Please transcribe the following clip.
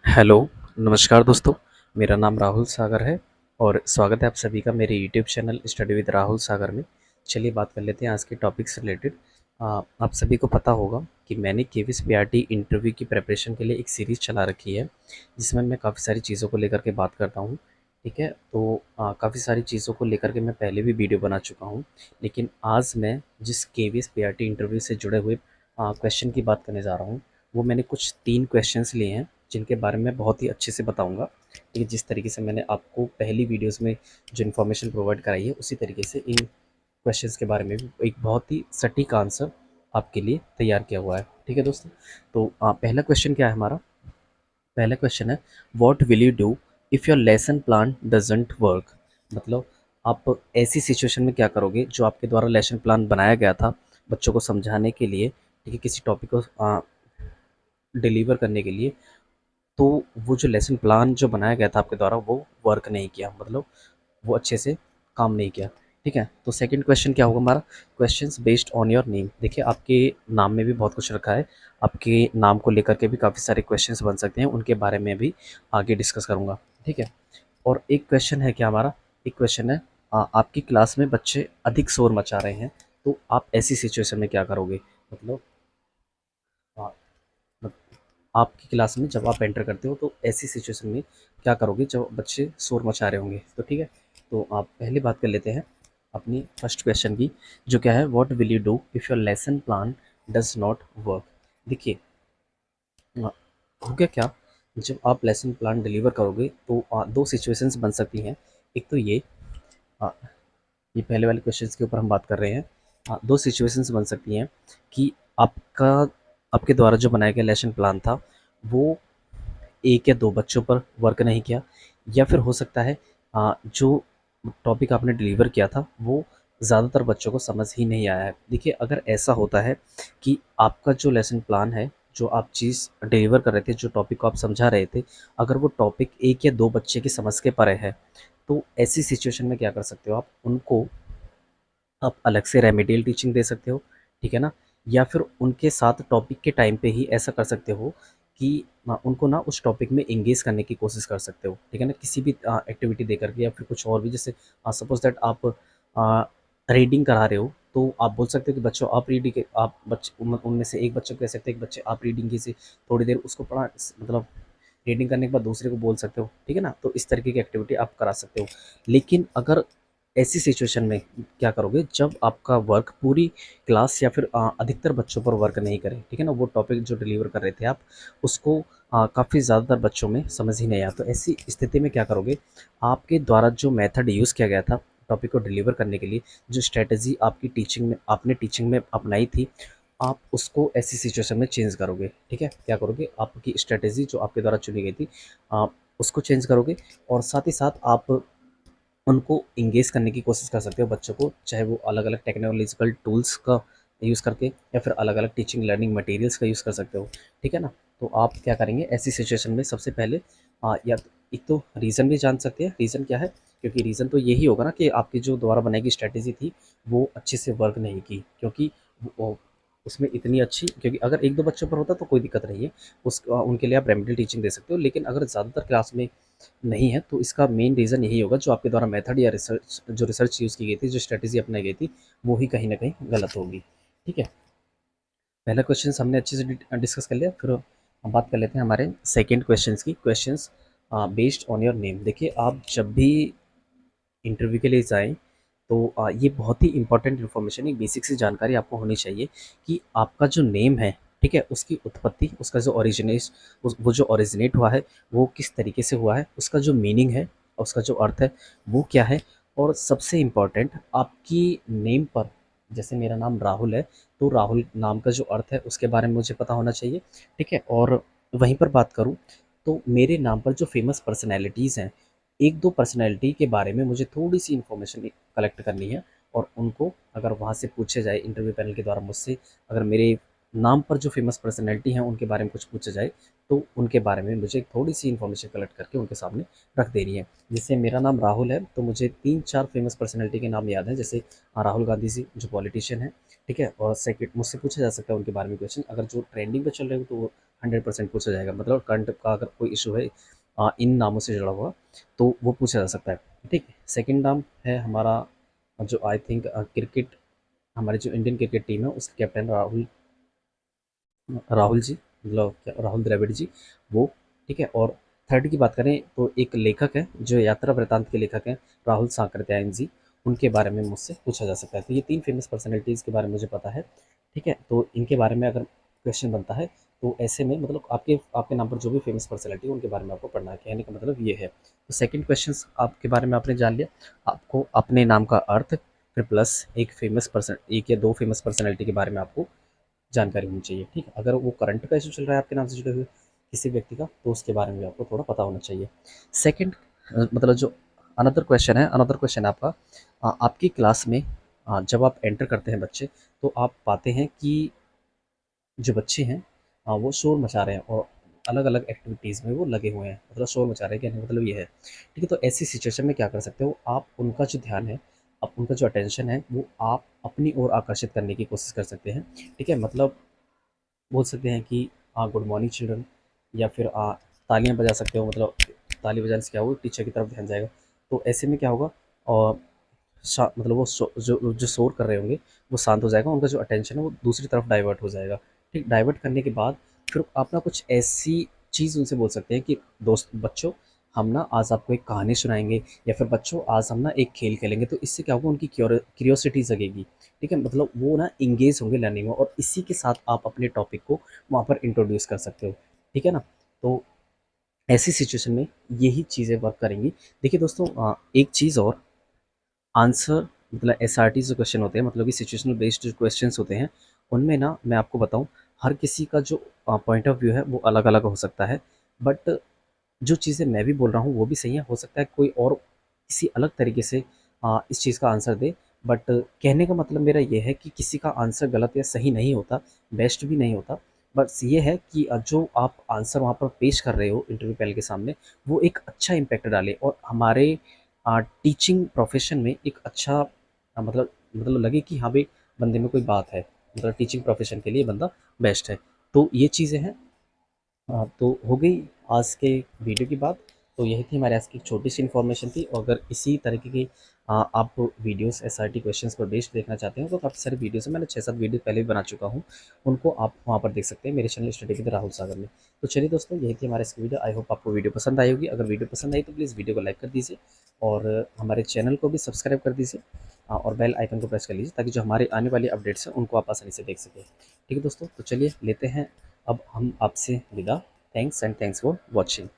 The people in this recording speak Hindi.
हेलो, नमस्कार दोस्तों। मेरा नाम राहुल सागर है और स्वागत है आप सभी का मेरे YouTube channel study with Rahul Sagar में। चलिए बात कर लेते हैं आज के टॉपिक से रिलेटेड। आप सभी को पता होगा कि मैंने केवीएस पीआरटी इंटरव्यू की प्रिपरेशन के लिए एक सीरीज़ चला रखी है, जिसमें मैं काफ़ी सारी चीज़ों को लेकर के बात करता हूँ। ठीक है, तो काफ़ी सारी चीज़ों को लेकर के मैं पहले भी वीडियो बना चुका हूँ, लेकिन आज मैं जिस केवीएस पीआरटी इंटरव्यू से जुड़े हुए क्वेश्चन की बात करने जा रहा हूँ, वो मैंने कुछ 3 क्वेश्चंस लिए हैं जिनके बारे में बहुत ही अच्छे से बताऊंगा। ठीक है, जिस तरीके से मैंने आपको पहली वीडियोस में जो इन्फॉर्मेशन प्रोवाइड कराई है, उसी तरीके से इन क्वेश्चंस के बारे में भी एक बहुत ही सटीक आंसर आपके लिए तैयार किया हुआ है। ठीक है दोस्तों, तो पहला क्वेश्चन क्या है हमारा? पहला क्वेश्चन है, what will you do if your lesson plan doesn't work? मतलब आप ऐसी सिचुएशन में क्या करोगे जो आपके द्वारा लेसन प्लान बनाया गया था बच्चों को समझाने के लिए, ठीक है, किसी टॉपिक को डिलीवर करने के लिए, तो वो जो लेसन प्लान जो बनाया गया था आपके द्वारा वो वर्क नहीं किया, मतलब वो अच्छे से काम नहीं किया। ठीक है, तो सेकंड क्वेश्चन क्या होगा हमारा? Questions based on your name. देखिए, आपके नाम में भी बहुत कुछ रखा है, आपके नाम को लेकर के भी काफ़ी सारे क्वेश्चंस बन सकते हैं, उनके बारे में भी आगे डिस्कस करूँगा। ठीक है, और एक क्वेश्चन है क्या हमारा? एक क्वेश्चन है, आपकी क्लास में बच्चे अधिक शोर मचा रहे हैं, तो आप ऐसी सिचुएशन में क्या करोगे? मतलब मत- आपकी क्लास में जब आप एंटर करते हो तो ऐसी सिचुएशन में क्या करोगे जब बच्चे शोर मचा रहे होंगे? तो ठीक है, तो आप पहले बात कर लेते हैं अपनी फर्स्ट क्वेश्चन की, जो क्या है, what will you do if your lesson plan does not work? देखिए, होगा क्या, जब आप लेसन प्लान डिलीवर करोगे तो दो सिचुएशंस बन सकती हैं। एक तो आ, ये पहले वाले क्वेश्चंस के ऊपर हम बात कर रहे हैं। दो सिचुएशंस बन सकती हैं कि आपका आपके द्वारा जो बनाया गया लेसन प्लान था वो एक या दो बच्चों पर वर्क नहीं किया, या फिर हो सकता है जो टॉपिक आपने डिलीवर किया था वो ज़्यादातर बच्चों को समझ ही नहीं आया है। देखिए, अगर ऐसा होता है कि आपका जो लेसन प्लान है, जो आप चीज़ डिलीवर कर रहे थे, जो टॉपिक को आप समझा रहे थे, अगर वो टॉपिक एक या दो बच्चे की समझ के परे है, तो ऐसी सिचुएशन में क्या कर सकते हो, आप उनको आप अलग से रेमेडियल टीचिंग दे सकते हो। ठीक है ना? या फिर उनके साथ टॉपिक के टाइम पे ही ऐसा कर सकते हो कि उनको ना उस टॉपिक में एंगेज करने की कोशिश कर सकते हो। ठीक है ना? किसी भी एक्टिविटी दे करके, या फिर कुछ और भी, जैसे सपोज दैट आप रीडिंग करा रहे हो, तो आप बोल सकते हो कि बच्चों आप रीडिंग के, आप बच्चे उनमें से एक बच्चे को कह सकते हैं कि बच्चे आप रीडिंग कीजिए, थोड़ी देर उसको पढ़ा, मतलब रीडिंग करने के बाद दूसरे को बोल सकते हो। ठीक है ना? तो इस तरीके की एक्टिविटी आप करा सकते हो। लेकिन अगर ऐसी सिचुएशन में क्या करोगे जब आपका वर्क पूरी क्लास या फिर अधिकतर बच्चों पर वर्क नहीं करे, ठीक है ना, वो टॉपिक जो डिलीवर कर रहे थे आप, उसको काफ़ी ज़्यादातर बच्चों में समझ ही नहीं आया, तो ऐसी स्थिति में क्या करोगे? आपके द्वारा जो मेथड यूज़ किया गया था टॉपिक को डिलीवर करने के लिए, जो स्ट्रेटजी आपकी टीचिंग में आपने टीचिंग में अपनाई थी, आप उसको ऐसी सिचुएशन में चेंज करोगे। ठीक है, क्या करोगे? आपकी स्ट्रेटजी जो आपके द्वारा चुनी गई थी, आप उसको चेंज करोगे, और साथ ही साथ आप उनको एंगेज करने की कोशिश कर सकते हो बच्चों को, चाहे वो अलग-अलग टेक्नोलॉजिकल टूल्स का यूज़ करके, या फिर अलग-अलग टीचिंग लर्निंग मटेरियल्स का यूज़ कर सकते हो। ठीक है ना? तो आप क्या करेंगे ऐसी सिचुएशन में? सबसे पहले या तो एक तो रीज़न भी जान सकते हैं, रीज़न क्या है? क्योंकि रीज़न तो यही होगा ना कि आपकी जो द्वारा बनाई गई स्ट्रैटेजी थी, वो अच्छे से वर्क नहीं की, क्योंकि वो उसमें इतनी अच्छी, क्योंकि अगर 1-2 बच्चों पर होता तो कोई दिक्कत नहीं है, उनके लिए आप रेमेडियल टीचिंग दे सकते हो। लेकिन अगर ज़्यादातर क्लास में नहीं है, तो इसका मेन रीज़न यही होगा, जो आपके द्वारा मेथड या रिसर्च यूज़ की गई थी, जो स्ट्रैटेजी अपनाई गई थी, वो ही कहीं न कहीं गलत होगी। ठीक है? पहला क्वेश्चंस हमने अच्छे से डिस्कस कर लिया, फिर हम बात कर लेते हैं हमारे सेकंड क्वेश्चंस की। Questions based on your name. देखिए, आप जब भी इंटरव्यू के लिए जाएँ, तो ये बहुत ही इम्पोर्टेंट इन्फॉर्मेशन, एक बेसिक सी जानकारी आपको होनी चाहिए कि आपका जो नेम है, ठीक है? उसकी उत्पत्ति, उसका जो वो जो ओरिजिनेट हुआ है, वो किस तरीके से हुआ है, उसका जो मीनिंग है, उसका जो अर्थ है, वो क्या है? और सबसे इम्पोर्टेंट, आपकी नेम पर, जैसे मेरा नाम राहुल है, तो राहुल नाम का जो अर्थ है, उसके बारे में मुझे पता होना चाहिए। ठीक है? और वहीं पर बात करूँ, तो मेरे नाम पर जो फ़ेमस पर्सनैलिटीज़ हैं, 1-2 पर्सनैलिटी के बारे में मुझे थोड़ी-सी इन्फॉर्मेशन कलेक्ट करनी है, और उनको अगर वहाँ से पूछे जाए इंटरव्यू पैनल के द्वारा मुझसे, अगर मेरे नाम पर जो फ़ेमस पर्सनैलिटी हैं उनके बारे में कुछ पूछा जाए, तो उनके बारे में मुझे थोड़ी-सी इन्फॉर्मेशन कलेक्ट करके उनके सामने रख देनी है। जैसे मेरा नाम राहुल है, तो मुझे 3-4 फ़ेमस पर्सनैलिटी के नाम याद हैं, जैसे राहुल गांधी जी जो पॉलिटिशियन हैं, ठीक है? और सेकंड, मुझसे पूछा जा सकता है उनके बारे में क्वेश्चन, अगर जो ट्रेंडिंग पे चल रहे हो तो वो 100% पूछा जाएगा, मतलब करंट का अगर कोई इशू है इन नामों से जुड़ा हुआ तो वो पूछा जा सकता है। ठीक, सेकंड नाम है हमारा जो आई थिंक क्रिकेट, हमारी जो इंडियन क्रिकेट टीम है उसके कैप्टन राहुल राहुल जी, मतलब क्या राहुल द्रविड़ जी, वो। ठीक है, और थर्ड की बात करें तो एक लेखक है जो यात्रा वृतांत के लेखक हैं, राहुल साकृत्यायन जी, उनके बारे में मुझसे पूछा जा सकता है। तो ये 3 फेमस पर्सनैलिटीज़ के बारे में मुझे पता है। ठीक है, तो इनके बारे में अगर क्वेश्चन बनता है तो ऐसे में मतलब आपके आपके नाम पर जो भी फेमस पर्सनैलिटी है उनके बारे में आपको पढ़ना है, कहने का मतलब ये है। तो सेकंड क्वेश्चन आपके बारे में आपने जान लिया, आपको अपने नाम का अर्थ फिर प्लस एक या 2 फेमस पर्सनैलिटी के बारे में आपको जानकारी होनी चाहिए। ठीक है, अगर वो करंट का इशू चल रहा है आपके नाम से जुड़े हुए किसी व्यक्ति का तो उसके बारे में भी आपको थोड़ा पता होना चाहिए। सेकंड मतलब जो अनदर क्वेश्चन है आपका, आपकी क्लास में जब आप एंटर करते हैं बच्चे, तो आप पाते हैं कि जो बच्चे हैं वो शोर मचा रहे हैं और अलग अलग एक्टिविटीज़ में वो लगे हुए हैं, मतलब शोर मचा रहे हैं, कहने का मतलब ये है। ठीक है, तो ऐसी सिचुएशन में क्या कर सकते हो आप, उनका जो ध्यान है, आप उनका जो अटेंशन है वो आप अपनी ओर आकर्षित करने की कोशिश कर सकते हैं। ठीक है, मतलब बोल सकते हैं कि गुड मॉर्निंग चिल्ड्रन, या फिर तालियां बजा सकते हो, मतलब ताली बजाने से क्या होगा टीचर की तरफ ध्यान जाएगा। तो ऐसे में क्या होगा, और मतलब वो जो जो शोर कर रहे होंगे वो शांत हो जाएगा, उनका जो अटेंशन है वो दूसरी तरफ डाइवर्ट हो जाएगा। ठीक, डाइवर्ट करने के बाद फिर आप ना कुछ ऐसी चीज़ उनसे बोल सकते हैं कि दोस्त बच्चों, हम ना आज आपको एक कहानी सुनाएंगे, या फिर बच्चों आज हम ना एक खेल खेलेंगे। तो इससे क्या होगा, उनकी क्यूरियोसिटी जगेगी। ठीक है, मतलब वो ना इंगेज होंगे लर्निंग में, और इसी के साथ आप अपने टॉपिक को वहाँ पर इंट्रोड्यूस कर सकते हो। ठीक है ना, तो ऐसी सिचुएशन में यही चीज़ें वर्क करेंगी। देखिए दोस्तों, एक चीज़ और, आंसर मतलब एसआरटी जो क्वेश्चन होते हैं, मतलब कि सिचुएशनल बेस्ड जो क्वेश्चंस होते हैं, उनमें ना मैं आपको बताऊं, हर किसी का जो पॉइंट ऑफ व्यू है वो अलग अलग हो सकता है। बट जो चीज़ें मैं भी बोल रहा हूँ वो भी सही है, हो सकता है कोई और किसी अलग तरीके से इस चीज़ का आंसर दे। बट कहने का मतलब मेरा ये है कि किसी का आंसर गलत या सही नहीं होता, बेस्ट भी नहीं होता। बस ये है कि जो आप आंसर वहाँ पर पेश कर रहे हो इंटरव्यू पैनल के सामने, वो एक अच्छा इम्पैक्ट डाले और हमारे टीचिंग प्रोफेशन में एक अच्छा मतलब लगे कि हाँ भाई, बंदे में कोई बात है, मतलब टीचिंग प्रोफेशन के लिए बंदा बेस्ट है। तो ये चीज़ें हैं। हाँ, तो हो गई आज के वीडियो की बात। तो यही थी हमारे आज की छोटी सी इन्फॉर्मेशन थी, और अगर इसी तरीके की आप वीडियोस एसआरटी क्वेश्चंस पर बेस्ड देखना चाहते हो तो काफ़ी सारे वीडियोस हैं, मैंने 6-7 वीडियो पहले भी बना चुका हूँ, उनको आप वहाँ पर देख सकते हैं मेरे channel study with Rahul Sagar में। तो चलिए दोस्तों, यही थी हमारे इसकी वीडियो। आई होप आपको वीडियो पसंद आई होगी। अगर वीडियो पसंद आई तो प्लीज़ वीडियो को लाइक कर दीजिए, और हमारे चैनल को भी सब्सक्राइब कर दीजिए, और बेल आइकन को प्रेस कर लीजिए ताकि जो हमारे आने वाली अपडेट्स हैं उनको आप आसानी से देख सकें। ठीक है दोस्तों, तो चलिए लेते हैं अब हम आपसे विदा। Thanks and thanks for watching.